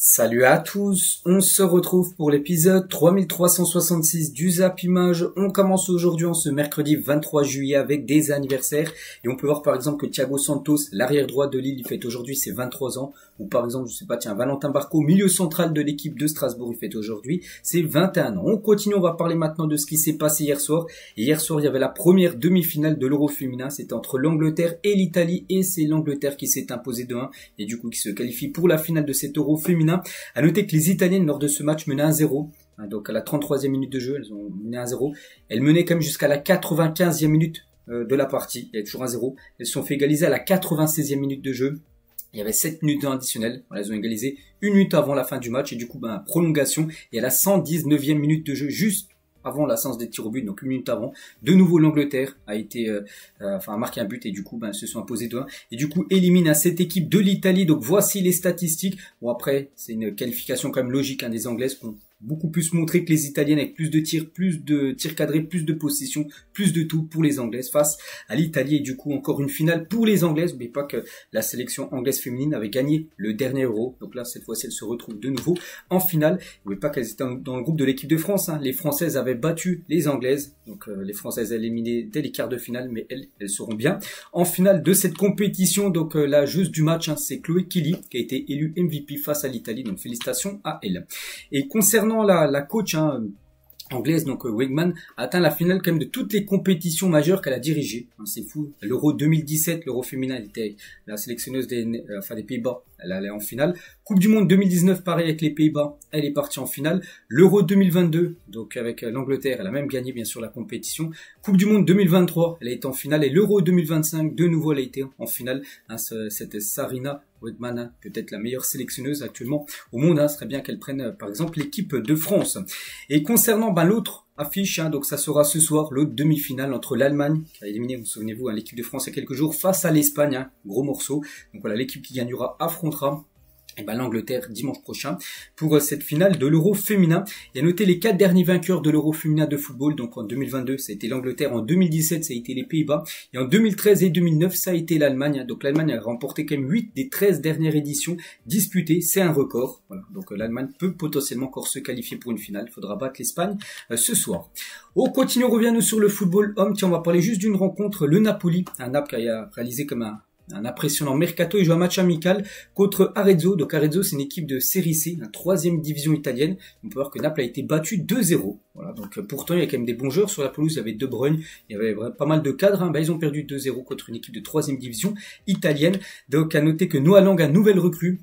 Salut à tous, on se retrouve pour l'épisode 3366 du Zap Image. On commence aujourd'hui en ce mercredi 23 juillet avec des anniversaires. Et on peut voir par exemple que Thiago Santos, l'arrière droit de Lille, il fête aujourd'hui ses 23 ans. Ou par exemple, je sais pas, tiens, Valentin Barco, milieu central de l'équipe de Strasbourg, il fête aujourd'hui ses 21 ans. On continue, on va parler maintenant de ce qui s'est passé hier soir. Et hier soir, il y avait la première demi-finale de l'Euro féminin. C'était entre l'Angleterre et l'Italie. Et c'est l'Angleterre qui s'est imposée de 1 et du coup qui se qualifie pour la finale de cet Euro féminin. À noter que les Italiennes, lors de ce match, menaient 1-0. Donc à la 33e minute de jeu, elles ont mené 1-0. Elles menaient quand même jusqu'à la 95e minute de la partie. Il y a toujours 1-0. Elles se sont fait égaliser à la 96e minute de jeu. Il y avait 7 minutes additionnelles. Voilà, elles ont égalisé une minute avant la fin du match. Et du coup, prolongation. Et à la 119e minute de jeu, juste avant la séance des tirs au but, donc une minute avant, de nouveau l'Angleterre a marqué un but et du coup se sont imposés 2-1 et du coup élimine cette équipe de l'Italie. Donc voici les statistiques. Bon après c'est une qualification quand même logique, des Anglaises qui ont beaucoup plus montré que les Italiennes avec plus de tirs cadrés, plus de possession, plus de tout pour les Anglaises face à l'Italie. Et du coup encore une finale pour les Anglaises. N'oubliez pas que la sélection anglaise féminine avait gagné le dernier Euro. Donc là cette fois-ci elles se retrouvent de nouveau en finale. N'oubliez pas qu'elles étaient dans le groupe de l'équipe de France. Les Françaises avaient battu les Anglaises. Donc les Françaises éliminées dès les quarts de finale, mais elles seront bien en finale de cette compétition. Donc la joueuse du match, c'est Chloé Kelly qui a été élue MVP face à l'Italie. Donc félicitations à elle. Et concernant la coach anglaise, donc Weigman, a atteint la finale quand même de toutes les compétitions majeures qu'elle a dirigées. C'est fou. L'Euro 2017, l'Euro féminin, elle était la sélectionneuse des Pays-Bas. Elle allait en finale. Coupe du Monde 2019, pareil avec les Pays-Bas, elle est partie en finale. L'Euro 2022, donc avec l'Angleterre, elle a même gagné bien sûr la compétition. Coupe du Monde 2023, elle a été en finale. Et l'Euro 2025, de nouveau, elle a été en finale. C'était Sarina Weigman, peut-être la meilleure sélectionneuse actuellement au monde. Ce serait bien qu'elle prenne par exemple l'équipe de France. Et concernant l'autre affiche, donc ça sera ce soir, l'autre demi-finale entre l'Allemagne, qui a éliminé, vous souvenez-vous, l'équipe de France il y a quelques jours, face à l'Espagne, gros morceau. Donc voilà, l'équipe qui gagnera affrontera l'Angleterre dimanche prochain pour cette finale de l'Euro féminin. Et à noter les 4 derniers vainqueurs de l'Euro féminin de football. Donc en 2022, ça a été l'Angleterre. En 2017, ça a été les Pays-Bas. Et en 2013 et 2009, ça a été l'Allemagne. Donc l'Allemagne a remporté quand même 8 des 13 dernières éditions disputées. C'est un record. Voilà. Donc l'Allemagne peut potentiellement encore se qualifier pour une finale. Il faudra battre l'Espagne ce soir. On continue, on revient nous sur le football homme. Tiens, on va parler juste d'une rencontre. Le Napoli, un Naples qui a réalisé comme un impressionnant mercato. Il joue un match amical contre Arezzo. Donc Arezzo, c'est une équipe de Série C, la 3e division italienne. On peut voir que Naples a été battu 2-0. Voilà, donc pourtant il y a quand même des bons joueurs sur la pelouse. Il y avait De Bruyne, il y avait pas mal de cadres. Ils ont perdu 2-0 contre une équipe de 3e division italienne. Donc à noter que Noah Lang, un nouvel recrue,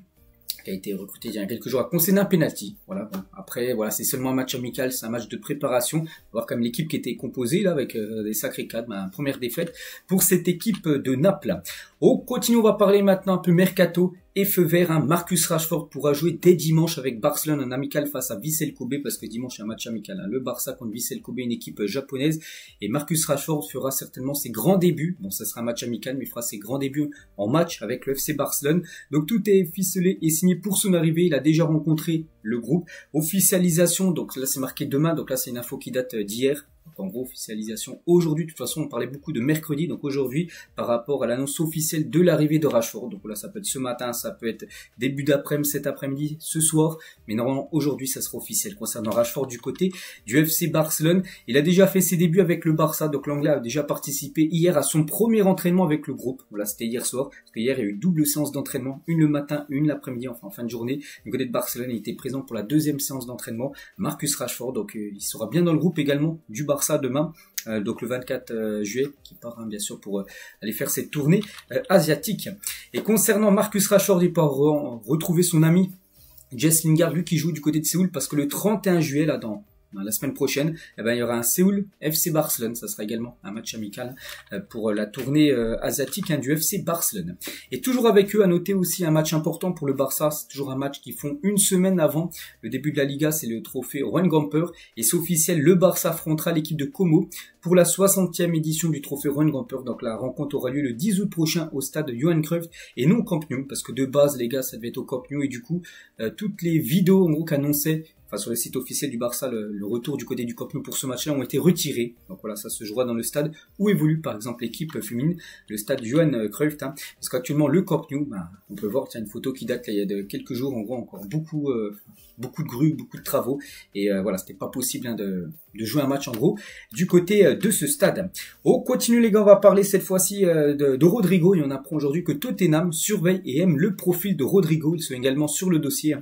qui a été recruté il y a quelques jours, a concédé un penalty. Voilà. Bon, après, voilà, c'est seulement un match amical, c'est un match de préparation. On va voir comme l'équipe qui était composée là avec des sacrés cadres. Première défaite pour cette équipe de Naples. On continue, on va parler maintenant un peu mercato et feu vert. Marcus Rashford pourra jouer dès dimanche avec Barcelone en amical face à Vissel Kobe, parce que dimanche il y a un match amical. Le Barça contre Vissel Kobe, une équipe japonaise. Et Marcus Rashford fera certainement ses grands débuts. Bon, ça sera un match amical, mais il fera ses grands débuts en match avec le FC Barcelone. Donc tout est ficelé et signé pour son arrivée. Il a déjà rencontré le groupe. Officialisation, donc là c'est marqué demain, donc là c'est une info qui date d'hier. En gros, officialisation aujourd'hui. De toute façon, on parlait beaucoup de mercredi, donc aujourd'hui, par rapport à l'annonce officielle de l'arrivée de Rashford. Donc là, ça peut être ce matin, ça peut être début d'après-midi, cet après-midi, ce soir. Mais normalement, aujourd'hui, ça sera officiel. Concernant Rashford du côté du FC Barcelone, il a déjà fait ses débuts avec le Barça. Donc l'Anglais a déjà participé hier à son premier entraînement avec le groupe. Voilà, c'était hier soir. Parce qu'hier, il y a eu double séance d'entraînement. Une le matin, une l'après-midi, enfin en fin de journée. Du côté de Barcelone, il était présent pour la 2e séance d'entraînement. Marcus Rashford, donc il sera bien dans le groupe également du Barça demain, donc le 24 juillet, qui part bien sûr pour aller faire cette tournée asiatique. Et concernant Marcus Rashford, il part retrouver son ami Jess Lingard, lui qui joue du côté de Séoul, parce que le 31 juillet, là dans la semaine prochaine, il y aura un Séoul FC Barcelone. Ça sera également un match amical pour la tournée asiatique du FC Barcelone. Et toujours avec eux, à noter aussi un match important pour le Barça. C'est toujours un match qu'ils font une semaine avant le début de la Liga. C'est le trophée Juan Gamper. Et c'est officiel, le Barça affrontera l'équipe de Como pour la 60e édition du trophée Juan Gamper. Donc la rencontre aura lieu le 10 août prochain au stade Johan Cruyff et non Camp Nou, parce que de base les gars ça devait être au Camp Nou. Et du coup toutes les vidéos en gros qu'annonçaient enfin sur le site officiel du Barça, le retour du côté du Camp Nou pour ce match-là ont été retirés. Donc voilà, ça se jouera dans le stade où évolue par exemple l'équipe féminine, le stade Johan Cruyff, hein, parce qu'actuellement le Camp Nou, on peut voir une photo qui date là, il y a de quelques jours, on voit encore beaucoup de grues, beaucoup de travaux, et voilà, c'était pas possible de jouer un match en gros du côté de ce stade. On continue les gars, on va parler cette fois-ci de Rodrigo, et on apprend aujourd'hui que Tottenham surveille et aime le profil de Rodrigo. Ils sont également sur le dossier.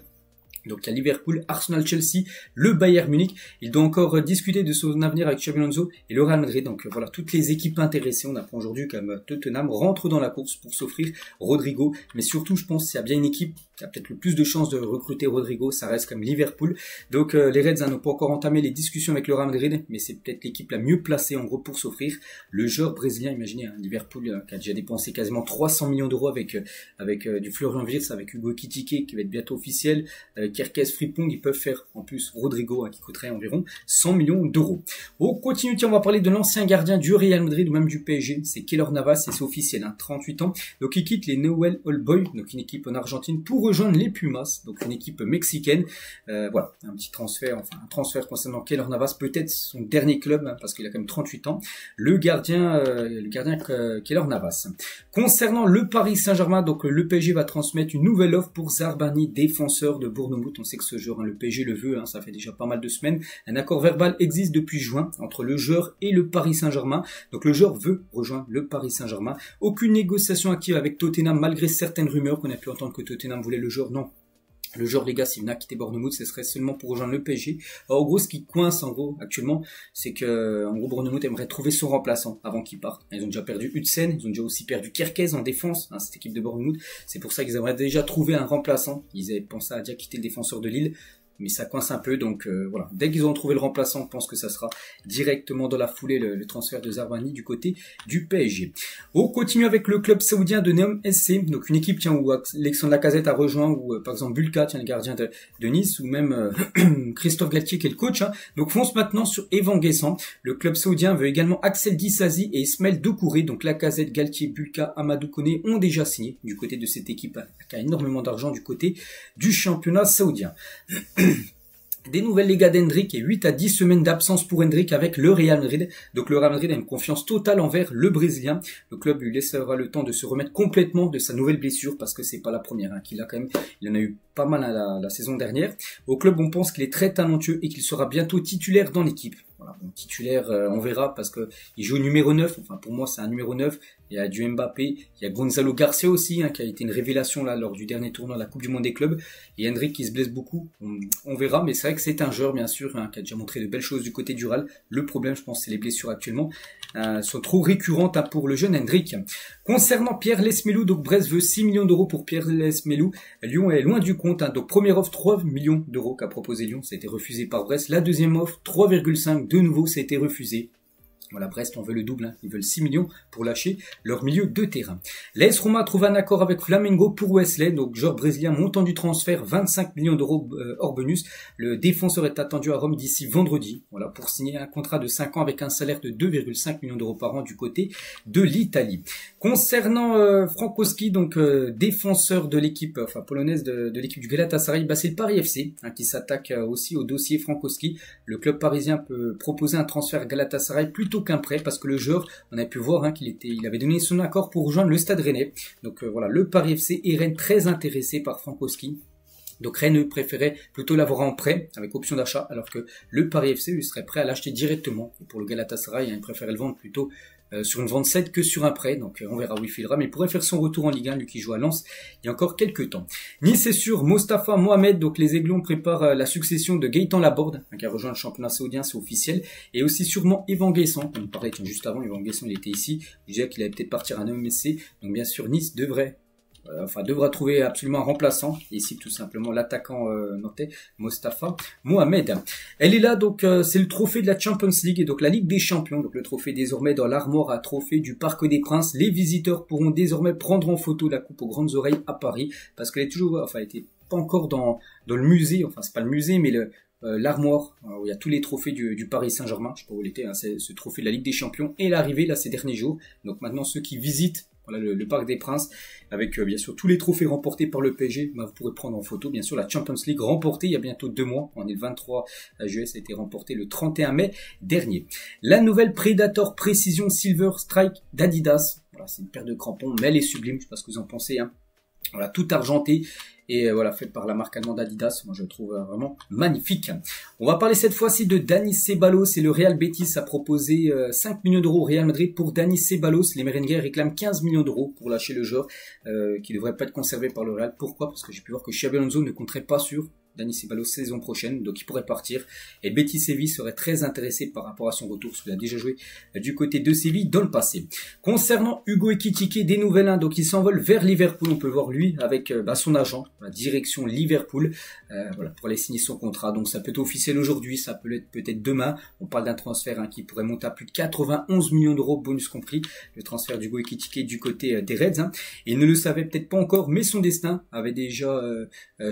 Donc il y a Liverpool, Arsenal, Chelsea, le Bayern Munich. Il doit encore discuter de son avenir avec Xabi Alonso et le Real Madrid. Donc voilà, toutes les équipes intéressées. On apprend aujourd'hui que Tottenham rentre dans la course pour s'offrir Rodrigo. Mais surtout, je pense qu'il y a bien une équipe qui a peut-être le plus de chances de recruter Rodrigo. Ça reste comme Liverpool. Donc les Reds n'ont pas encore entamé les discussions avec le Real Madrid, mais c'est peut-être l'équipe la mieux placée en gros pour s'offrir le joueur brésilien. Imaginez, Liverpool qui a déjà dépensé quasiment 300 millions d'euros avec du Florian Wirtz, avec Hugo Ekitike qui va être bientôt officiel, Kerkez, Frimpong. Ils peuvent faire en plus Rodrigo qui coûterait environ 100 millions d'euros. On continue, tiens, on va parler de l'ancien gardien du Real Madrid ou même du PSG, c'est Keylor Navas, et c'est officiel, 38 ans. Donc il quitte les Newell's Old Boys, donc une équipe en Argentine, pour rejoindre les Pumas, donc une équipe mexicaine. Voilà, un petit transfert, enfin un transfert concernant Keylor Navas, peut-être son dernier club, parce qu'il a quand même 38 ans, le gardien Keylor Navas. Concernant le Paris Saint-Germain, donc le PSG va transmettre une nouvelle offre pour Zarbani, défenseur de Bournemouth. On sait que ce joueur, le PSG le veut, ça fait déjà pas mal de semaines. Un accord verbal existe depuis juin entre le joueur et le Paris Saint-Germain. Donc le joueur veut rejoindre le Paris Saint-Germain. Aucune négociation active avec Tottenham malgré certaines rumeurs qu'on a pu entendre que Tottenham voulait le joueur. Non. Le joueur, les gars, s'il venait à quitter Bournemouth, ce serait seulement pour rejoindre le PSG. Alors, en gros, ce qui coince, en gros, actuellement, c'est que, en gros, Bournemouth aimerait trouver son remplaçant avant qu'il parte. Ils ont déjà perdu Hudson, ils ont déjà aussi perdu Kerkez en défense, cette équipe de Bournemouth. C'est pour ça qu'ils aimeraient déjà trouver un remplaçant. Ils avaient pensé à déjà quitter le défenseur de Lille, mais ça coince un peu, donc voilà. Dès qu'ils auront trouvé le remplaçant, on pense que ça sera directement dans la foulée le transfert de Zarbani du côté du PSG. On continue avec le club saoudien de Neom SC, donc une équipe où Alexandre Lacazette a rejoint, ou par exemple Bulka, le gardien de Nice, ou même Christophe Galtier qui est le coach. Donc fonce maintenant sur Evan Guessant. Le club saoudien veut également Axel Disasi et Ismaël Doucouré, donc Lacazette, Galtier, Bulka, Amadou Koné ont déjà signé du côté de cette équipe qui a énormément d'argent du côté du championnat saoudien. Des nouvelles les gars d'Hendrick et 8 à 10 semaines d'absence pour Hendrick avec le Real Madrid. Donc le Real Madrid a une confiance totale envers le Brésilien. Le club lui laissera le temps de se remettre complètement de sa nouvelle blessure, parce que c'est pas la première qu'il a quand même. Il en a eu pas mal la saison dernière. Au club, on pense qu'il est très talentueux et qu'il sera bientôt titulaire dans l'équipe. Voilà, bon, titulaire, on verra, parce que il joue numéro 9. Enfin, pour moi, c'est un numéro 9. Il y a du Mbappé, il y a Gonzalo Garcia aussi, qui a été une révélation là lors du dernier tournoi de la Coupe du Monde des clubs. Et Hendrick qui se blesse beaucoup, on verra, mais c'est vrai que c'est un joueur bien sûr qui a déjà montré de belles choses du côté du Real. Le problème, je pense, c'est les blessures actuellement sont trop récurrentes pour le jeune Hendrick. Concernant Pierre Lesmelou, donc Brest veut 6 millions d'euros pour Pierre Lesmelou. Lyon est loin du compte, donc première offre 3 millions d'euros qu'a proposé Lyon, ça a été refusé par Brest. La deuxième offre 3,5, de nouveau ça a été refusé. Voilà, Brest, on veut le double, ils veulent 6 millions pour lâcher leur milieu de terrain. L'AS Roma trouve un accord avec Flamengo pour Wesley, donc joueur brésilien, montant du transfert 25 millions d'euros hors bonus. Le défenseur est attendu à Rome d'ici vendredi, voilà, pour signer un contrat de 5 ans avec un salaire de 2,5 millions d'euros par an du côté de l'Italie. Concernant Frankowski, donc défenseur de l'équipe polonaise de l'équipe du Galatasaray, c'est le Paris FC qui s'attaque aussi au dossier Frankowski. Le club parisien peut proposer un transfert Galatasaray plutôt qu'un prêt, parce que le joueur, on a pu voir il avait donné son accord pour rejoindre le Stade Rennais. Donc voilà, le Paris FC et Rennes très intéressés par Frankowski. Donc Rennes préférait plutôt l'avoir en prêt avec option d'achat, alors que le Paris FC lui serait prêt à l'acheter directement. Et pour le Galatasaray, il préférait le vendre plutôt sur une vente 7 que sur un prêt, donc on verra où il filera, mais il pourrait faire son retour en Ligue 1, lui qui joue à Lens il y a encore quelques temps. Nice est sûr, Mostafa Mohamed, donc les Aiglons préparent la succession de Gaëtan Laborde, qui a rejoint le championnat saoudien, c'est officiel, et aussi sûrement Evan Guessant. On parlait juste avant, Evan Guessant il était ici, je disais qu'il allait peut-être partir à MSC, donc bien sûr Nice devra trouver absolument un remplaçant. Et ici tout simplement l'attaquant nantais Mostafa Mohamed. Elle est là, donc c'est le trophée de la Champions League et donc la Ligue des Champions. Donc le trophée désormais dans l'armoire à trophée du Parc des Princes. Les visiteurs pourront désormais prendre en photo la coupe aux grandes oreilles à Paris, parce qu'elle est toujours, elle était pas encore dans le musée. Enfin c'est pas le musée, mais l'armoire où il y a tous les trophées du Paris Saint-Germain. Je sais pas où il était, c'est ce trophée de la Ligue des Champions et l'arrivée là ces derniers jours. Donc maintenant ceux qui visitent voilà le Parc des Princes, avec bien sûr tous les trophées remportés par le PSG. Bah, vous pourrez prendre en photo, bien sûr, la Champions League remportée il y a bientôt 2 mois. On est le 23 juillet, ça a été remporté le 31 mai dernier. La nouvelle Predator Precision Silver Strike d'Adidas. Voilà, c'est une paire de crampons, mais elle est sublime, je sais pas ce que vous en pensez, hein. Voilà, tout argenté et voilà, fait par la marque allemande Adidas. Moi, je le trouve vraiment magnifique. On va parler cette fois-ci de Dani Ceballos et le Real Betis a proposé 5 millions d'euros au Real Madrid pour Dani Ceballos. Les merengues réclament 15 millions d'euros pour lâcher le joueur qui ne devrait pas être conservé par le Real. Pourquoi? Parce que j'ai pu voir que Xabi Alonso ne compterait pas sur Dani Ceballos saison prochaine, donc il pourrait partir. Et Betis Séville serait très intéressé par rapport à son retour, parce qu'il a déjà joué du côté de Séville dans le passé. Concernant Hugo Ekitike, des nouvelles, hein, donc il s'envole vers Liverpool. On peut voir lui avec son agent, la direction Liverpool, voilà, pour aller signer son contrat. Donc ça peut être officiel aujourd'hui, ça peut être peut-être demain. On parle d'un transfert qui pourrait monter à plus de 91 millions d'euros, bonus compris, le transfert d'Hugo Ekitike du côté des Reds. Hein. Il ne le savait peut-être pas encore, mais son destin avait déjà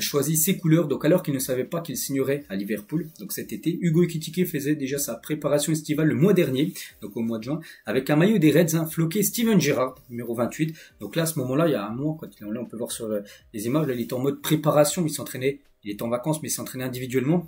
choisi ses couleurs. Donc alors qu'il ne savait pas qu'il signerait à Liverpool, donc cet été, Hugo Ekitike faisait déjà sa préparation estivale le mois dernier, donc au mois de juin, avec un maillot des Reds, floqué Steven Gerrard, numéro 28. Donc là, à ce moment-là, il y a un mois, là, on peut voir sur les images, là, il était en mode préparation, il s'entraînait, il était en vacances, mais il s'entraînait individuellement.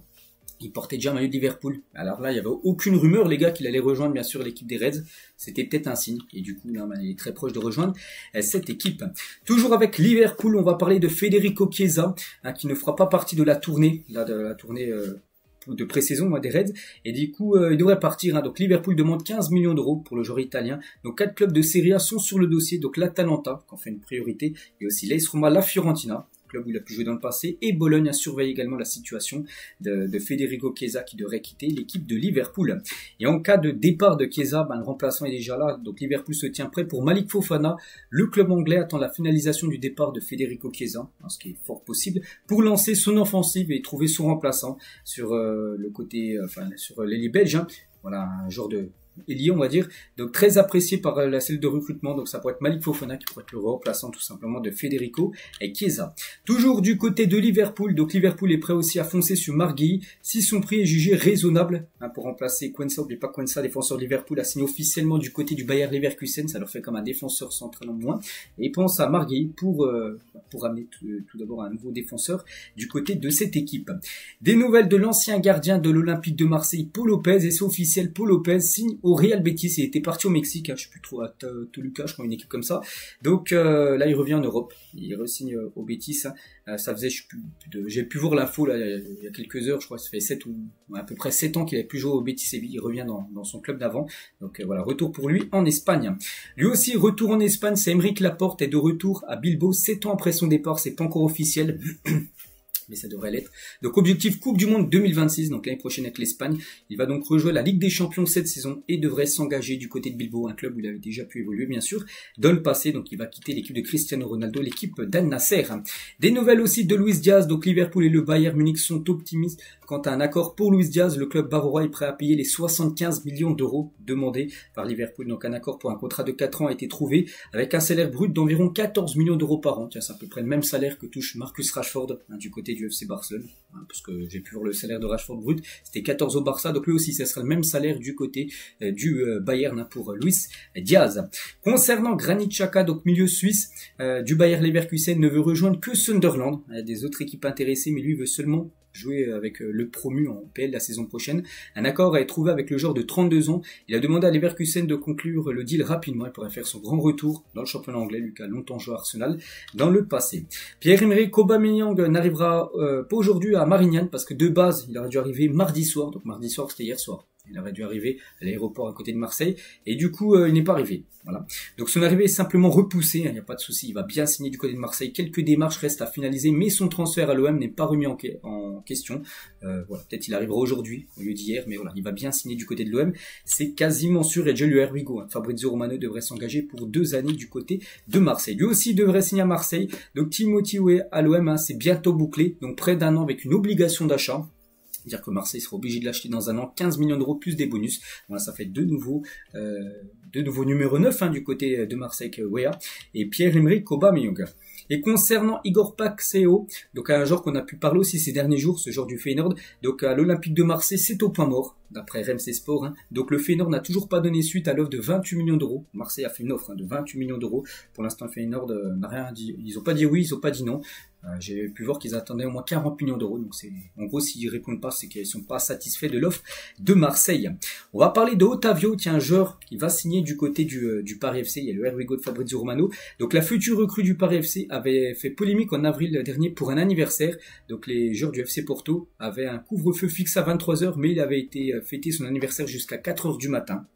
Il portait déjà un maillot de Liverpool. Alors là, il n'y avait aucune rumeur, les gars, qu'il allait rejoindre, bien sûr, l'équipe des Reds. C'était peut-être un signe. Et du coup, là, il est très proche de rejoindre cette équipe. Toujours avec Liverpool, on va parler de Federico Chiesa, qui ne fera pas partie de la tournée, de pré-saison des Reds. Et du coup, il devrait partir. Hein. Donc Liverpool demande 15 millions d'euros pour le joueur italien. Donc 4 clubs de Serie A sont sur le dossier. Donc l'Atalanta, qui en fait une priorité. Et aussi l'AS Roma, la Fiorentina, club où il a pu jouer dans le passé, et Bologne a surveillé également la situation de Federico Chiesa qui devrait quitter l'équipe de Liverpool. Et en cas de départ de Chiesa, le remplaçant est déjà là, donc Liverpool se tient prêt pour Malik Fofana. Le club anglais attend la finalisation du départ de Federico Chiesa, ce qui est fort possible, pour lancer son offensive et trouver son remplaçant sur le côté, sur l'ailier belge. Hein. Voilà, un genre de ailier, on va dire, donc très apprécié par la cellule de recrutement. Donc ça pourrait être Malik Fofana qui pourrait être le remplaçant tout simplement de Federico et Chiesa. Toujours du côté de Liverpool, donc Liverpool est prêt aussi à foncer sur Marguilly si son prix est jugé raisonnable pour remplacer Quensa. N'oubliez pas Quensa, défenseur de Liverpool, a signé officiellement du côté du Bayer Leverkusen, ça leur fait comme un défenseur central en moins, et pense à Marguilly pour amener tout d'abord un nouveau défenseur du côté de cette équipe. Des nouvelles de l'ancien gardien de l'Olympique de Marseille, Paul Lopez, et c'est officiel, Paul Lopez signe au Real Betis. Il était parti au Mexique, je sais plus trop, à Toluca, je crois, une équipe comme ça. Donc là, il revient en Europe. Il re-signe au Betis. Ça faisait, j'ai pu voir l'info là il y a quelques heures, je crois, ça fait à peu près 7 ans qu'il avait plus joué au Betis Séville. Il revient dans son club d'avant. Donc voilà, retour pour lui en Espagne. Lui aussi, retour en Espagne, c'est Aymeric Laporte est de retour à Bilbao 7 ans après son départ. C'est pas encore officiel. Mais ça devrait l'être. Donc objectif Coupe du Monde 2026, donc l'année prochaine avec l'Espagne. Il va donc rejouer la Ligue des Champions cette saison et devrait s'engager du côté de Bilbao, un club où il avait déjà pu évoluer bien sûr dans le passé. Donc il va quitter l'équipe de Cristiano Ronaldo, l'équipe d'Al Nasser. Des nouvelles aussi de Luis Diaz, donc Liverpool et le Bayern Munich sont optimistes quant à un accord pour Luis Diaz. Le club bavarois est prêt à payer les 75 millions d'euros demandés par Liverpool. Donc un accord pour un contrat de 4 ans a été trouvé avec un salaire brut d'environ 14 millions d'euros par an. Tiens, c'est à peu près le même salaire que touche Marcus Rashford du côté du FC Barcelone, parce que j'ai pu voir le salaire de Rashford brut, c'était 14 au Barça, donc lui aussi ça sera le même salaire du côté du Bayern pour Luis Diaz. Concernant Granit Xhaka, donc milieu suisse du Bayer Leverkusen, ne veut rejoindre que Sunderland. Il y a des autres équipes intéressées, mais lui veut seulement jouer avec le promu en PL la saison prochaine. Un accord a été trouvé avec le joueur de 32 ans. Il a demandé à Leverkusen de conclure le deal rapidement. Il pourrait faire son grand retour dans le championnat anglais, lui qui a longtemps joué à Arsenal dans le passé. Pierre-Emerick Aubameyang n'arrivera pas aujourd'hui à Marignane parce que de base, il aurait dû arriver mardi soir. Donc mardi soir, c'était hier soir. Il aurait dû arriver à l'aéroport à côté de Marseille et du coup il n'est pas arrivé. Voilà. Donc son arrivée est simplement repoussée, il n'y a pas de souci, il va bien signer du côté de Marseille. Quelques démarches restent à finaliser, mais son transfert à l'OM n'est pas remis en question. Voilà, peut-être il arrivera aujourd'hui au lieu d'hier, mais voilà, il va bien signer du côté de l'OM. C'est quasiment sûr, et déjà le Erwigo, Fabrizio Romano devrait s'engager pour 2 années du côté de Marseille. Lui aussi devrait signer à Marseille. Donc Timothy Weah à l'OM, c'est bientôt bouclé, donc près d'1 an avec une obligation d'achat. Dire que Marseille sera obligé de l'acheter dans 1 an, 15 millions d'euros plus des bonus. Voilà, ça fait de nouveau numéro 9 du côté de Marseille, Weah et Pierre-Emerick Aubameyang. Et concernant Igor Paxeo, donc un joueur qu'on a pu parler aussi ces derniers jours, ce joueur du Feyenoord, donc à l'Olympique de Marseille, c'est au point mort, d'après RMC Sport. Donc le Feyenoord n'a toujours pas donné suite à l'offre de 28 millions d'euros. Marseille a fait une offre de 28 millions d'euros. Pour l'instant, le Feyenoord n'a rien dit. Ils ont pas dit oui, ils ont pas dit non. J'ai pu voir qu'ils attendaient au moins 40 millions d'euros. Donc c'est, en gros, s'ils répondent pas, c'est qu'ils sont pas satisfaits de l'offre de Marseille. On va parler de Otavio, qui est un joueur qui va signer du côté du Paris FC. Il y a le Here de Fabrizio Romano. Donc la future recrue du Paris FC avait fait polémique en avril dernier pour un anniversaire. Donc les joueurs du FC Porto avaient un couvre-feu fixe à 23h, mais il avait été fêté son anniversaire jusqu'à 4h du matin.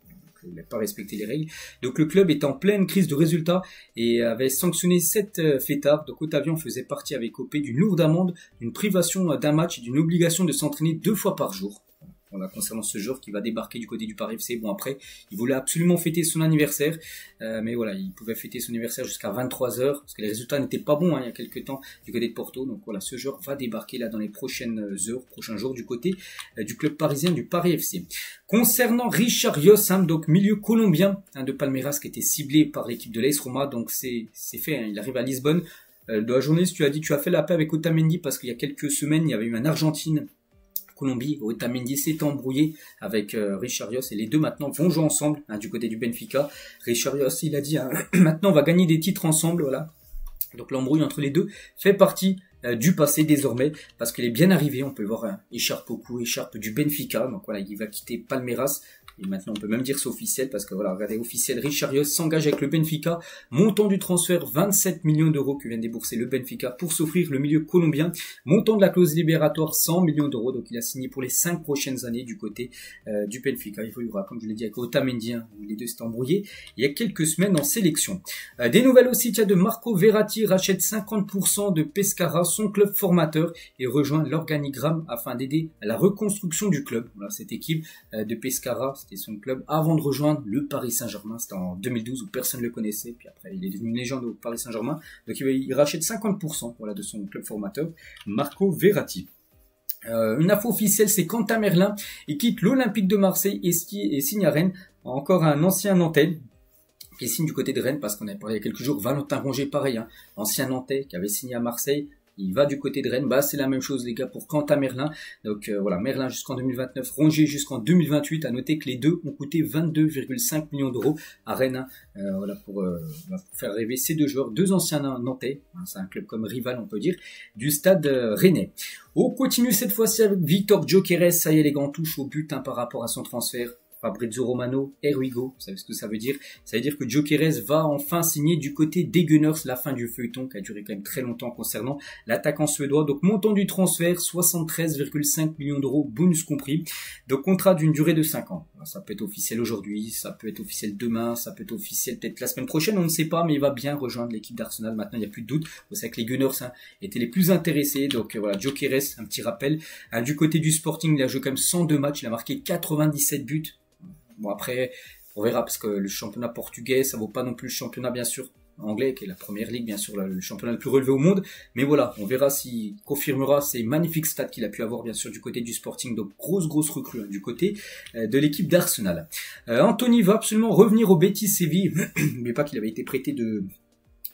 Il n'a pas respecté les règles. Donc le club est en pleine crise de résultats et avait sanctionné 7 fêtards. Donc Otavio faisait partie avec OP d'une lourde amende, d'une privation d'un match et d'une obligation de s'entraîner 2 fois par jour. Voilà, concernant ce joueur qui va débarquer du côté du Paris FC. Bon, après, il voulait absolument fêter son anniversaire, mais voilà, il pouvait fêter son anniversaire jusqu'à 23h, parce que les résultats n'étaient pas bons il y a quelques temps du côté de Porto. Donc voilà, ce joueur va débarquer là dans les prochaines heures, prochains jours du côté du club parisien du Paris FC. Concernant Richarlison, donc milieu colombien de Palmeiras qui était ciblé par l'équipe de l'AS Roma, donc c'est fait, il arrive à Lisbonne. De la journée, tu as dit, tu as fait la paix avec Otamendi parce qu'il y a quelques semaines, il y avait eu un Argentine Colombie, Otamendi s'est embrouillé avec Richarlison et les deux maintenant vont jouer ensemble du côté du Benfica. Richarlison, il a dit maintenant on va gagner des titres ensemble, voilà. Donc l'embrouille entre les deux fait partie du passé désormais parce qu'il est bien arrivé. On peut le voir, écharpe au cou, écharpe du Benfica. Donc voilà, il va quitter Palmeiras. Et maintenant, on peut même dire c'est officiel parce que voilà, regardez, officiel, Richarlison s'engage avec le Benfica. Montant du transfert, 27 millions d'euros que vient de débourser le Benfica pour s'offrir le milieu colombien. Montant de la clause libératoire, 100 millions d'euros. Donc il a signé pour les 5 prochaines années du côté du Benfica. Il évoluera, comme je l'ai dit, avec Otamendi, où les deux s'étaient embrouillés il y a quelques semaines en sélection. Des nouvelles aussi, il y a de Marco Verratti rachète 50% de Pescara, son club formateur, et rejoint l'organigramme afin d'aider à la reconstruction du club. Voilà, cette équipe de Pescara, c'était son club avant de rejoindre le Paris Saint-Germain. C'était en 2012 où personne ne le connaissait. Puis après, il est devenu une légende au Paris Saint-Germain. Donc il rachète 50% voilà, de son club formateur, Marco Verratti. Une info officielle, c'est Quentin Merlin. Il quitte l'Olympique de Marseille et signe à Rennes. Encore un ancien Nantais qui signe du côté de Rennes parce qu'on avait parlé il y a quelques jours. Valentin Rongier, pareil, ancien Nantais qui avait signé à Marseille. Il va du côté de Rennes. Bah, c'est la même chose, les gars, pour Quentin Merlin. Donc, voilà, Merlin jusqu'en 2029, Rongier jusqu'en 2028. À noter que les deux ont coûté 22,5 millions d'euros à Rennes. Voilà, pour faire rêver ces deux joueurs, deux anciens Nantais. C'est un club comme rival, on peut dire, du stade rennais. On continue cette fois-ci avec Victor Gyökeres. Ça y est, les gants touchent au but par rapport à son transfert. Fabrizio Romano, Here we go, vous savez ce que ça veut dire? Ça veut dire que Gyökeres va enfin signer du côté des Gunners, la fin du feuilleton qui a duré quand même très longtemps concernant l'attaquant suédois. Donc montant du transfert, 73,5 millions d'euros, bonus compris. Donc contrat d'une durée de 5 ans. Ça peut être officiel aujourd'hui, ça peut être officiel demain, ça peut être officiel peut-être la semaine prochaine, on ne sait pas, mais il va bien rejoindre l'équipe d'Arsenal. Maintenant, il n'y a plus de doute. Vous savez que les Gunners étaient les plus intéressés. Donc voilà, Gyökeres, un petit rappel. Du côté du Sporting, il a joué quand même 102 matchs, il a marqué 97 buts. Bon, après, on verra parce que le championnat portugais, ça vaut pas non plus le championnat, bien sûr, anglais, qui est la première ligue, bien sûr, le championnat le plus relevé au monde. Mais voilà, on verra s'il confirmera ces magnifiques stats qu'il a pu avoir, bien sûr, du côté du Sporting. Donc, grosse recrue du côté de l'équipe d'Arsenal. Anthony va absolument revenir au Betis Séville. N'oubliez pas qu'il avait été prêté de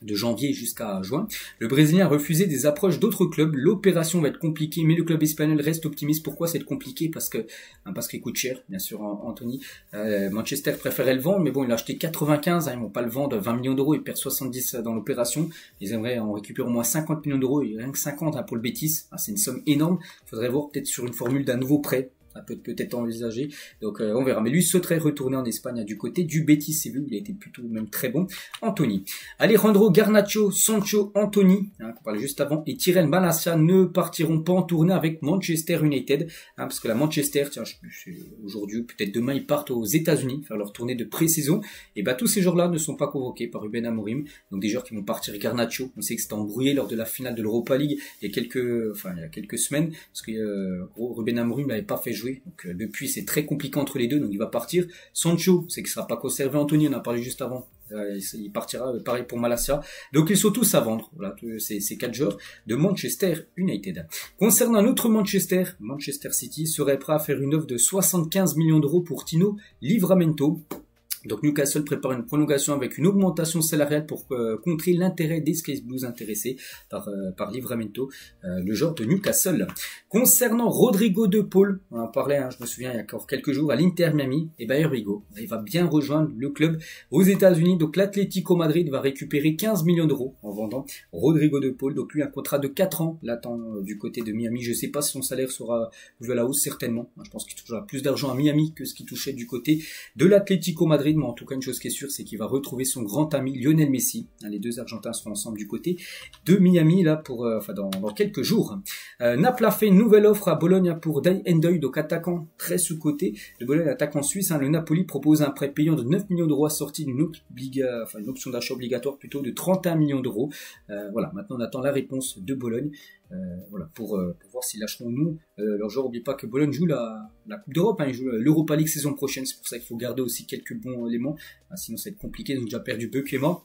janvier jusqu'à juin. Le Brésilien a refusé des approches d'autres clubs. L'opération va être compliquée, mais le club espagnol reste optimiste. Pourquoi c'est compliqué? Parce qu'il coûte cher, bien sûr, Anthony. Manchester préférait le vendre, mais bon, il a acheté 95, ils vont pas le vendre 20 millions d'euros, il perd 70 dans l'opération. Ils aimeraient en récupérer au moins 50 millions d'euros, et rien que 50 pour le Betis. C'est une somme énorme. Il faudrait voir peut-être sur une formule d'un nouveau prêt. Ça peut peut-être envisager. Donc on verra. Mais lui souhaiterait retourner en Espagne du côté du Betis Séville. Il a été plutôt même très bon. Anthony. Alejandro Garnacho, Sancho, Anthony, qu'on parlait juste avant, et Tyrell Malacia ne partiront pas en tournée avec Manchester United. Parce que la Manchester, tiens, aujourd'hui, peut-être demain, ils partent aux États-Unis faire leur tournée de pré-saison. Et bah tous ces joueurs-là ne sont pas convoqués par Ruben Amorim. Donc des joueurs qui vont partir. Garnacho, on sait que c'était embrouillé lors de la finale de l'Europa League il y a quelques semaines. Parce que Ruben Amorim n'avait pas fait jouer. Donc depuis c'est très compliqué entre les deux, donc il va partir. Sancho, c'est qu'il sera pas conservé. Anthony, on en a parlé juste avant, il partira, pareil pour Malacia. Donc ils sont tous à vendre. Voilà, ces 4 joueurs de Manchester United. Concernant un autre Manchester City serait prêt à faire une offre de 75 millions d'euros pour Tino Livramento. Donc Newcastle prépare une prolongation avec une augmentation salariale pour contrer l'intérêt des Sky Blues intéressés par Livramento, le joueur de Newcastle. Concernant Rodrigo de Paul, on en parlait, je me souviens il y a encore quelques jours à l'Inter Miami, et ben Rodrigo, il va bien rejoindre le club aux États-Unis. Donc l'Atlético Madrid va récupérer 15 millions d'euros en vendant Rodrigo de Paul. Donc lui un contrat de 4 ans l'attend du côté de Miami. Je sais pas si son salaire sera vu à la hausse, certainement. Je pense qu'il touchera plus d'argent à Miami que ce qu'il touchait du côté de l'Atlético Madrid. Mais en tout cas, une chose qui est sûre, c'est qu'il va retrouver son grand ami Lionel Messi. Les deux Argentins seront ensemble du côté de Miami là pour, dans quelques jours. Naples a fait une nouvelle offre à Bologne pour Dai Endoy, donc attaquant très sous-coté de Bologne, attaquant suisse. Le Napoli propose un prêt payant de 9 millions d'euros assorti d'une une option d'achat obligatoire plutôt de 31 millions d'euros. Voilà, maintenant on attend la réponse de Bologne. Voilà, pour voir s'ils lâcheront ou non leur joueur. N'oubliez pas que Bologne joue la Coupe d'Europe, il joue l'Europa League saison prochaine, c'est pour ça qu'il faut garder aussi quelques bons éléments, sinon ça va être compliqué. Ils ont déjà perdu Beukeema,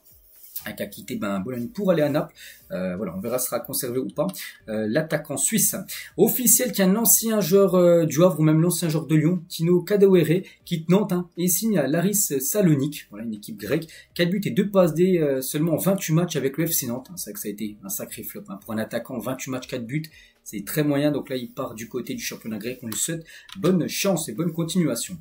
qui a quitté Bologne pour aller à Naples. Voilà, on verra si sera conservé ou pas. L'attaquant suisse officiel qui est un ancien joueur du Havre ou même l'ancien joueur de Lyon, Tino Kadewere, quitte Nantes et signe à l'Aris Salonique, voilà, une équipe grecque. 4 buts et 2 passes D seulement en 28 matchs avec le FC Nantes. C'est vrai que ça a été un sacré flop pour un attaquant, 28 matchs, 4 buts. C'est très moyen, donc là il part du côté du championnat grec. On lui souhaite bonne chance et bonne continuation.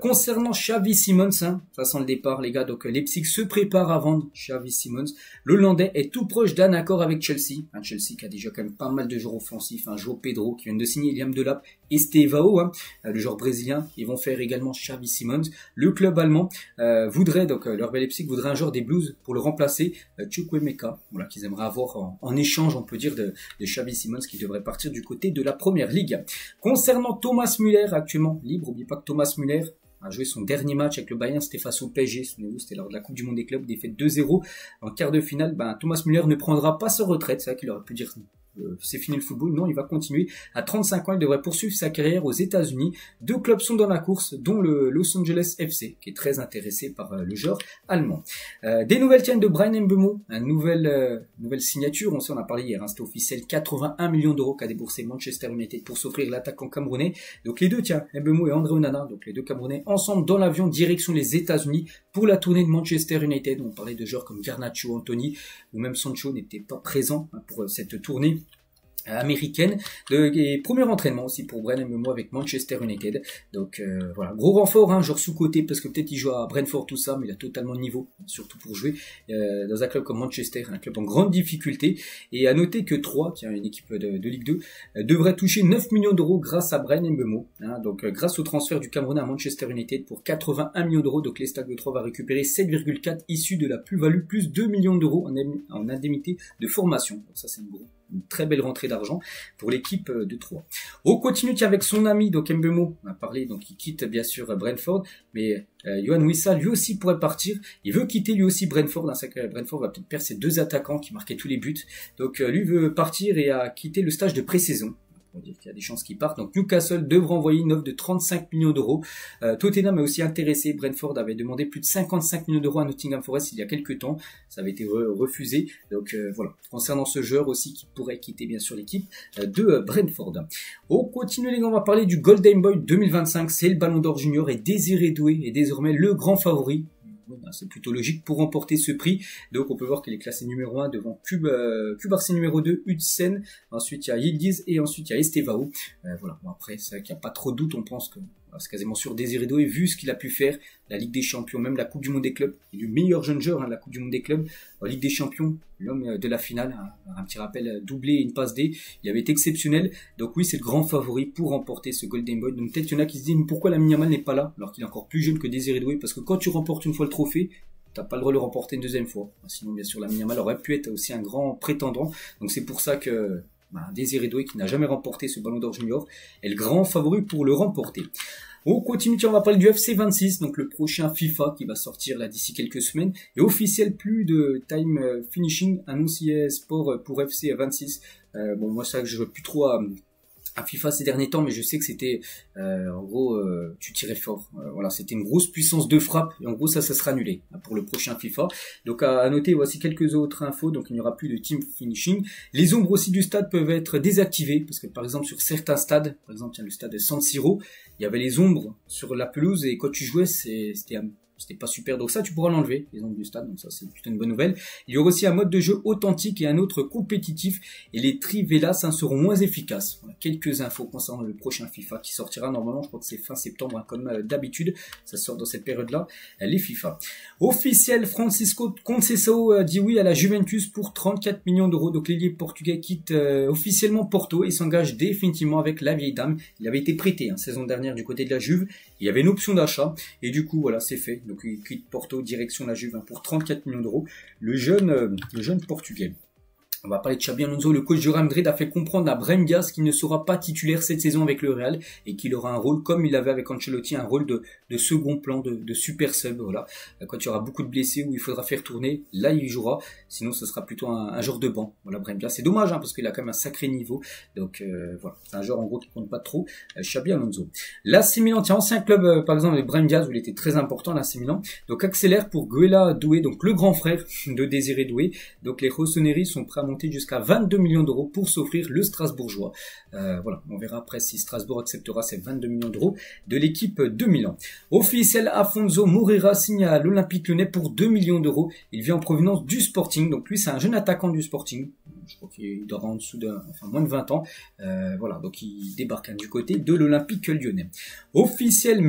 Concernant Xavi Simons, ça sent le départ les gars, donc Leipzig se prépare à vendre Xavi Simons. L'Hollandais est tout proche d'un accord avec Chelsea. Chelsea qui a déjà quand même pas mal de joueurs offensifs, João Pedro qui vient de signer, Liam Delap, Estevao, le joueur brésilien. Ils vont faire également Xavi Simons. Le club allemand voudrait, donc leur Leipzig voudrait un joueur des Blues pour le remplacer, Chukwuemeka, voilà, qu'ils aimeraient avoir en échange, on peut dire, de Xavi Simons qui devrait partir du côté de la première ligue. Concernant Thomas Müller, actuellement libre, n'oubliez pas que Thomas Müller a joué son dernier match avec le Bayern, c'était face au PSG, souvenez-vous, c'était lors de la Coupe du Monde des clubs, défaite 2-0 en quart de finale. Thomas Müller ne prendra pas sa retraite, c'est vrai qu'il aurait pu dire c'est fini le football. Non, il va continuer. À 35 ans, il devrait poursuivre sa carrière aux États-Unis. 2 clubs sont dans la course, dont le Los Angeles FC, qui est très intéressé par le joueur allemand. Des nouvelles tiennent de Bryan Mbeumo, une nouvelle signature. On a parlé hier, c'était officiel, 81 millions d'euros qu'a déboursé Manchester United pour s'offrir l'attaquant camerounais. Donc les deux, Mbeumo et André Onana, donc les deux Camerounais, ensemble dans l'avion direction les États-Unis pour la tournée de Manchester United. On parlait de joueurs comme Garnacho, Anthony ou même Sancho n'étaient pas présents pour cette tournée américaine. Et premier entraînement aussi pour Bryan Mbeumo avec Manchester United. Donc voilà, gros renfort, genre sous-côté, parce que peut-être il joue à Brentford tout ça, mais il a totalement le niveau, surtout pour jouer dans un club comme Manchester, un club en grande difficulté. Et à noter que 3, qui est une équipe de Ligue 2, devrait toucher 9 millions d'euros grâce à Bryan Mbeumo. Donc grâce au transfert du Camerounais à Manchester United pour 81 millions d'euros. Donc les Stades de 3 va récupérer 7,4 issus de la plus-value, plus 2 millions d'euros en indemnité de formation. Donc ça c'est une très belle rentrée d'argent pour l'équipe de Troyes. On continue avec son ami, donc Mbeumo, on a parlé, donc il quitte bien sûr Brentford, mais Yohan Wissa lui aussi pourrait partir. Il veut quitter lui aussi Brentford. Brentford va peut-être perdre ses 2 attaquants qui marquaient tous les buts. Donc lui veut partir et a quitté le stage de pré-saison. On va dire qu'il y a des chances qu'il parte. Donc Newcastle devra envoyer une offre de 35 millions d'euros. Tottenham est aussi intéressé. Brentford avait demandé plus de 55 millions d'euros à Nottingham Forest il y a quelques temps. Ça avait été refusé. Donc voilà. Concernant ce joueur aussi qui pourrait quitter bien sûr l'équipe de Brentford. On continue les gars, on va parler du Golden Boy 2025. C'est le Ballon d'Or Junior et Désiré Doué est désormais le grand favori. C'est plutôt logique pour remporter ce prix. Donc on peut voir qu'il est classé numéro 1 devant Cubarsí numéro 2, Hudson, ensuite il y a Yildiz et ensuite il y a Estevao. Voilà, bon, après c'est vrai qu'il n'y a pas trop de doute, on pense que c'est quasiment sûr Désiré Doué, vu ce qu'il a pu faire, la Ligue des Champions, même la Coupe du Monde des clubs, il est le meilleur jeune joueur de la Coupe du Monde des clubs, en Ligue des Champions, l'homme de la finale, un petit rappel, doublé et une passe D, il avait été exceptionnel, donc oui c'est le grand favori pour remporter ce Golden Boy. Donc peut-être qu'il y en a qui se disent mais pourquoi Lamine Yamal n'est pas là, alors qu'il est encore plus jeune que Désiré Doué, parce que quand tu remportes une fois le trophée, t'as pas le droit de le remporter une deuxième fois, sinon bien sûr Lamine Yamal aurait pu être aussi un grand prétendant, donc c'est pour ça que Désiré Doué, qui n'a jamais remporté ce Ballon d'Or Junior, est le grand favori pour le remporter. On continue, on va parler du FC 26, donc le prochain FIFA qui va sortir là d'ici quelques semaines. Et officiel, plus de time finishing annoncé sport pour FC 26. Bon, moi c'est vrai que je joue plus trop à FIFA ces derniers temps, mais je sais que c'était en gros tu tirais fort, voilà, c'était une grosse puissance de frappe et en gros ça sera annulé pour le prochain FIFA. Donc à noter, voici quelques autres infos. Donc il n'y aura plus de team finishing. Les ombres aussi du stade peuvent être désactivées parce que par exemple sur certains stades, par exemple le stade de San Siro, il y avait les ombres sur la pelouse et quand tu jouais c'était c'était pas super. Donc ça, tu pourras l'enlever, les angles du stade. Donc ça, c'est plutôt une bonne nouvelle. Il y aura aussi un mode de jeu authentique et un autre compétitif. Et les trivelas seront moins efficaces. Voilà, quelques infos concernant le prochain FIFA qui sortira normalement. Je crois que c'est fin septembre, hein, comme d'habitude. Ça sort dans cette période-là, les FIFA. Officiel, Francisco Conceição dit oui à la Juventus pour 34 millions d'euros. Donc l'ailier portugais quitte officiellement Porto et s'engage définitivement avec la vieille dame. Il avait été prêté saison dernière du côté de la Juve. Il y avait une option d'achat et du coup voilà, c'est fait. Donc il quitte Porto direction la Juve pour 34 millions d'euros. Le jeune portugais. On va parler de Xabi Alonso. Le coach du Real Madrid a fait comprendre à Brahim Diaz qu'il ne sera pas titulaire cette saison avec le Real et qu'il aura un rôle comme il avait avec Ancelotti, un rôle de second plan, de super sub. Voilà. Quand il y aura beaucoup de blessés où il faudra faire tourner, là il jouera. Sinon ce sera plutôt un genre de banc. Voilà, Brahim Diaz. C'est dommage parce qu'il a quand même un sacré niveau. Donc voilà, c'est un joueur en gros qui compte pas trop. Xabi Alonso. L'AC Milan, tiens, ancien club par exemple avec Brahim Diaz où il était très important, l'AC Milan. Donc accélère pour Guela Doué, donc le grand frère de Désiré Doué. Donc les Rossoneri sont prêts à monter jusqu'à 22 millions d'euros pour s'offrir le Strasbourgeois. Voilà, on verra après si Strasbourg acceptera ces 22 millions d'euros de l'équipe de Milan. Officiel, Afonso Moreira signe à l'Olympique Lyonnais pour 2 millions d'euros. Il vient en provenance du Sporting, donc lui c'est un jeune attaquant du Sporting. Je crois qu'il doit avoir en dessous moins de 20 ans. Voilà, donc il débarque du côté de l'Olympique Lyonnais. Officiel,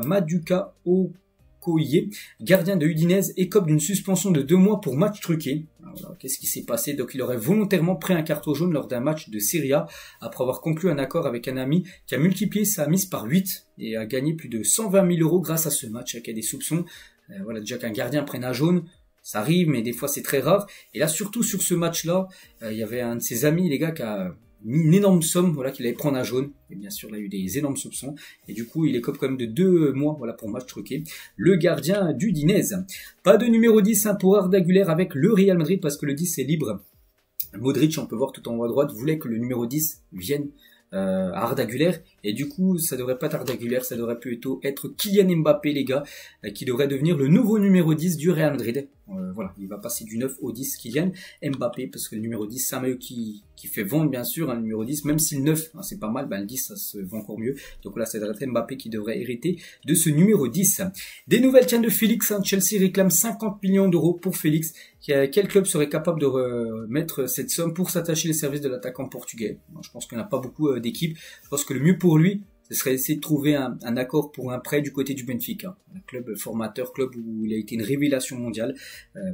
Maduka Okoye, gardien de Udinese, écope d'une suspension de 2 mois pour match truqué. Alors, qu'est-ce qui s'est passé? Donc il aurait volontairement pris un carton jaune lors d'un match de Serie A après avoir conclu un accord avec un ami qui a multiplié sa mise par 8 et a gagné plus de 120 000 euros grâce à ce match. Il y a des soupçons. Voilà, déjà qu'un gardien prenne un jaune, ça arrive, mais des fois c'est très rare. Et là, surtout sur ce match-là, il y avait un de ses amis, les gars, qui a mis une énorme somme, voilà, qu'il allait prendre un jaune. Et bien sûr, là, il y a eu des énormes soupçons. Et du coup, il écope quand même de 2 mois, voilà, pour match truqué. Le gardien d'Udinese. Pas de numéro 10 pour Arda Güler avec le Real Madrid parce que le 10 est libre. Modric, on peut voir tout en haut à droite, voulait que le numéro 10 vienne à Arda Güler. Et du coup, ça devrait pas être Arda Güler, ça devrait plutôt être Kylian Mbappé, les gars, qui devrait devenir le nouveau numéro 10 du Real Madrid. Voilà, il va passer du 9 au 10, Kylian Mbappé, parce que le numéro 10, c'est un maillot qui fait vendre, bien sûr, le numéro 10, même si le 9, c'est pas mal, le 10, ça se vend encore mieux. Donc là, c'est Mbappé qui devrait hériter de ce numéro 10. Des nouvelles, tiens, de Félix, Chelsea réclame 50 millions d'euros pour Félix. Quel club serait capable de mettre cette somme pour s'attacher les services de l'attaquant portugais? Je pense qu'il n'y en a pas beaucoup d'équipes. Je pense que le mieux pour lui, ce serait essayer de trouver un accord pour un prêt du côté du Benfica, un club formateur, club où il a été une révélation mondiale.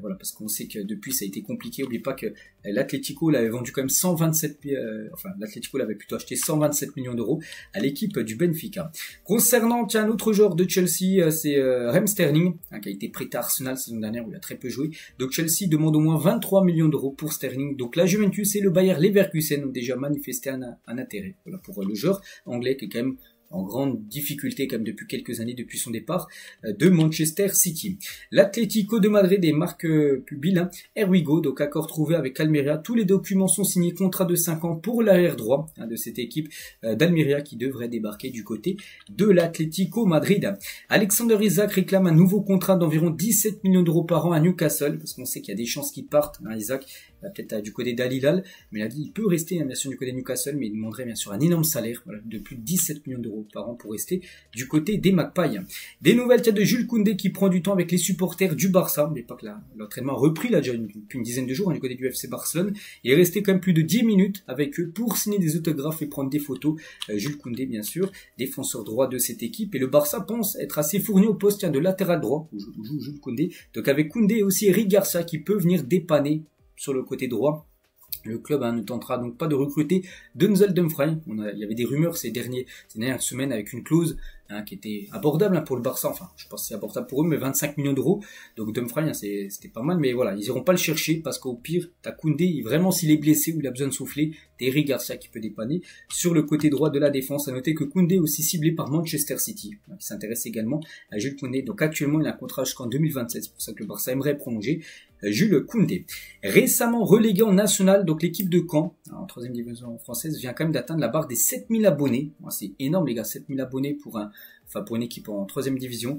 Voilà, parce qu'on sait que depuis ça a été compliqué. N'oubliez pas que l'Atlético l'avait vendu quand même 127, l'Atlético l'avait plutôt acheté 127 millions d'euros à l'équipe du Benfica. Concernant un autre joueur de Chelsea, c'est Raheem Sterling, qui a été prêté à Arsenal la saison dernière où il a très peu joué. Donc Chelsea demande au moins 23 millions d'euros pour Sterling. Donc la Juventus et le Bayer Leverkusen ont déjà manifesté un intérêt, voilà, pour le joueur anglais qui est quand même en grande difficulté comme depuis quelques années depuis son départ de Manchester City. L'Atlético de Madrid et Marc Pubil, here we go, donc accord trouvé avec Almeria. Tous les documents sont signés, contrat de 5 ans pour l'arrière droit de cette équipe d'Almeria qui devrait débarquer du côté de l'Atlético Madrid. Alexander Isak réclame un nouveau contrat d'environ 17 millions d'euros par an à Newcastle, parce qu'on sait qu'il y a des chances qu'il parte, Isak, peut-être du côté d'Al Hilal, mais il a dit il peut rester bien sûr du côté de Newcastle, mais il demanderait bien sûr un énorme salaire, voilà, de plus de 17 millions d'euros par an pour rester du côté des Magpies. Des nouvelles de Jules Koundé qui prend du temps avec les supporters du Barça, mais pas que l'entraînement a repris là déjà depuis une dizaine de jours du côté du FC Barcelone. Il est resté quand même plus de 10 minutes avec eux pour signer des autographes et prendre des photos. Jules Koundé bien sûr, défenseur droit de cette équipe, et le Barça pense être assez fourni au poste de latéral droit où joue Jules Koundé. Donc avec Koundé et aussi Eric Garcia qui peut venir dépanner sur le côté droit. Le club ne tentera donc pas de recruter Denzel Dumfries. Il y avait des rumeurs ces dernières semaines avec une clause qui était abordable pour le Barça. Enfin, je pense que c'est abordable pour eux, mais 25 millions d'euros. Donc Dumfries, c'était pas mal, mais voilà, ils iront pas le chercher parce qu'au pire, t'as Koundé, vraiment s'il est blessé ou il a besoin de souffler, t'as Eric Garcia qui peut dépanner. Sur le côté droit de la défense, à noter que Koundé est aussi ciblé par Manchester City, qui s'intéresse également à Jules Koundé. Donc actuellement, il a un contrat jusqu'en 2027, c'est pour ça que le Barça aimerait prolonger Jules Koundé. Récemment relégué en national, donc l'équipe de Caen, en 3e division française, vient quand même d'atteindre la barre des 7000 abonnés. C'est énorme les gars, 7000 abonnés pour un enfin pour une équipe en 3e division.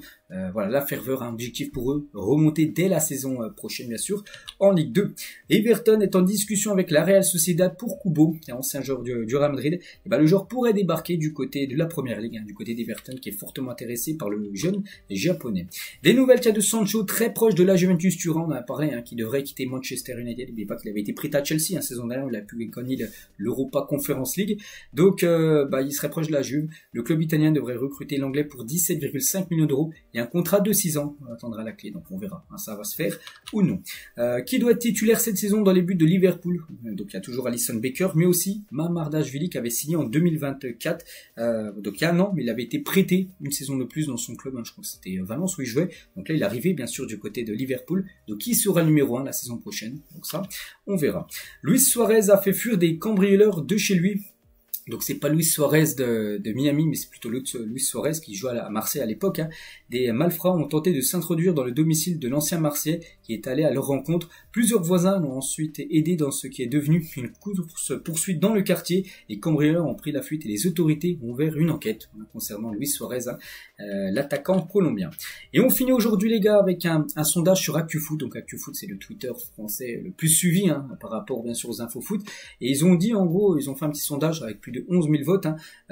Voilà, la ferveur, un objectif pour eux, remonter dès la saison prochaine bien sûr en Ligue 2. Everton est en discussion avec la Real Sociedad pour Kubo, qui est ancien joueur du Real Madrid. Et le joueur pourrait débarquer du côté de la Première Ligue, du côté d'Everton, qui est fortement intéressé par le jeune japonais. Des nouvelles cas de Sancho, très proche de la Juventus Turin, on en a parlé, qui devrait quitter Manchester United. N'oubliez pas qu'il avait été prêté à Chelsea, saison dernière, il a pu gagner l'Europa Conference League. Donc il serait proche de la Juve. Le club italien devrait recruter l'anglais pour 17,5 millions d'euros et un contrat de 6 ans. On attendra la clé, donc on verra, ça va se faire ou non. Qui doit être titulaire cette saison dans les buts de Liverpool? Donc il y a toujours Alisson Becker, mais aussi Mamardashvili qui avait signé en 2024, donc il y a un an, mais il avait été prêté une saison de plus dans son club, je crois que c'était Valence où il jouait. Donc là il est arrivé bien sûr du côté de Liverpool. Donc qui sera le numéro 1 la saison prochaine? Donc ça, on verra. Luis Suarez a fait fuir des cambrioleurs de chez lui. Donc c'est pas Luis Suarez de Miami, mais c'est plutôt Luis Suarez qui jouait à Marseille à l'époque. Des malfrats ont tenté de s'introduire dans le domicile de l'ancien Marseillais qui est allé à leur rencontre. Plusieurs voisins l'ont ensuite aidé dans ce qui est devenu une course-poursuite dans le quartier. Les cambrioleurs ont pris la fuite et les autorités ont ouvert une enquête concernant Luis Suarez, l'attaquant colombien. Et on finit aujourd'hui les gars avec un sondage sur ActuFoot. Donc ActuFoot c'est le Twitter français le plus suivi par rapport bien sûr aux infos foot. Et ils ont dit en gros, ils ont fait un petit sondage avec plus de 11 000 votes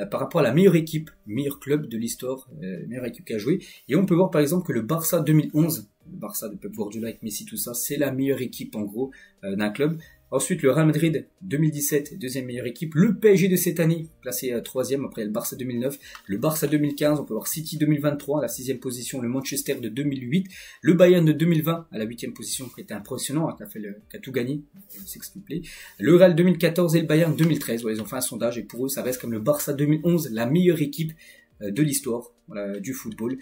par rapport à la meilleure équipe, meilleur club de l'histoire, meilleure équipe qui a joué. Et on peut voir par exemple que le Barça 2011, le Barça de Pep Guardiola avec Messi, tout ça, c'est la meilleure équipe en gros d'un club. Ensuite, le Real Madrid 2017, deuxième meilleure équipe. Le PSG de cette année, placé troisième. Après, le Barça 2009. Le Barça 2015, on peut voir City 2023 à la 6e position. Le Manchester de 2008. Le Bayern de 2020 à la 8e position, qui était impressionnant, qui a tout gagné. S'expliquer. Le Real 2014 et le Bayern 2013. Ils ont fait un sondage et pour eux, ça reste comme le Barça 2011, la meilleure équipe de l'histoire du football.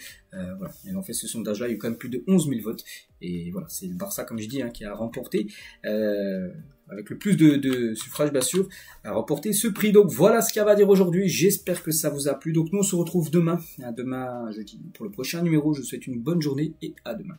Ils ont fait ce sondage-là, il y a eu quand même plus de 11 000 votes. Et voilà, c'est le Barça, comme je dis, qui a remporté, avec le plus de suffrages, bien sûr, a remporté ce prix. Donc voilà ce qu'il y a à dire aujourd'hui. J'espère que ça vous a plu. Donc nous, on se retrouve demain, jeudi, pour le prochain numéro. Je vous souhaite une bonne journée et à demain.